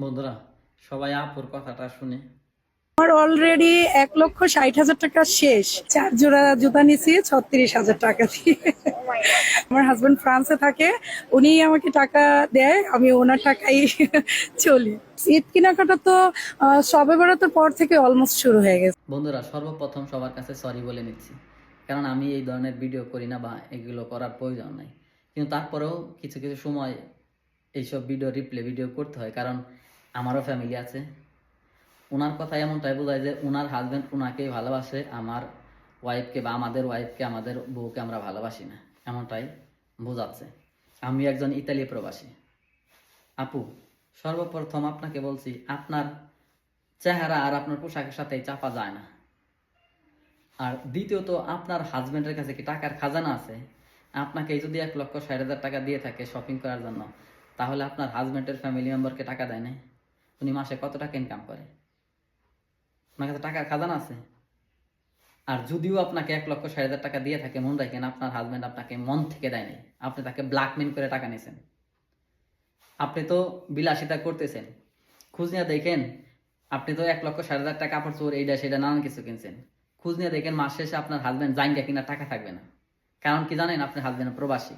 বন্ধুরা, সবাই আপুর কথাটা শুনে আমার অলরেডি 1,60,000 টাকা শেষ। 4 জোড়া জুতা নিছি 36,000 টাকা দিয়ে। আমার হাজবেন্ড ফ্রান্সে থাকে, উনি আমাকে টাকা দেয়, আমি ওনার টাকাই চলি। ঈদ কেনাকাটা তো সবে বরাতের পর থেকে অলমোস্ট শুরু হয়ে গেছে। বন্ধুরা, সর্বপ্রথম সবার কাছে সরি বলে নিচ্ছি, কারণ আমি এই ধরনের ভিডিও করি না বা এগুলো করার প্রয়োজন নাই। কিন্তু তারপরেও কিছু কিছু সময় এইসব রিপ্লে ভিডিও করতে হয়, কারণ আমারও ফ্যামিলি আছে। ওনার কথা এমনটাই বোঝায় যে ওনার হাজব্যান্ড ওনাকেই ভালোবাসে, আমার ওয়াইফকে বা আমাদের ওয়াইফকে, আমাদের বউকে আমরা ভালোবাসি না, এমনটাই বোঝাচ্ছে। আমি একজন ইতালি প্রবাসী। আপু, সর্বপ্রথম আপনাকে বলছি, আপনার চেহারা আর আপনার পোশাকের সাথে চাপা যায় না। আর দ্বিতীয়ত, আপনার হাজবেন্ডের কাছে কি টাকার খাজানা আছে? আপনাকে যদি 1,60,000 টাকা দিয়ে থাকে শপিং করার জন্য, তাহলে আপনার হাজবেন্ডের ফ্যামিলি মেম্বারকে টাকা দেয় না? উনি মাসে কত টাকা ইনকাম করে? ওনার কাছে টাকার খাজানা আছে? আর যদিও আপনাকে 1,60,000 টাকা দিয়ে থাকে, মন রাখেন আপনার হাজবেন্ড আপনাকে মন থেকে দেয় নাই, আপনি তাকে ব্ল্যাকমেল করে টাকা নিয়েছেন। আপনি তো বিলাসিতা করতেছেন, খোঁজ নিয়ে দেখেন। আপনি তো 1,60,000 টাকা কাপড় চোর এইটা সেটা নানান কিছু কিনছেন। খোঁজ নিয়ে দেখেন মাস শেষে আপনার হাজবেন্ড জাইঙ্গা কিনা টাকা থাকবে না। কারণ কি জানেন? আপনার হাজবেন্ড প্রবাসী।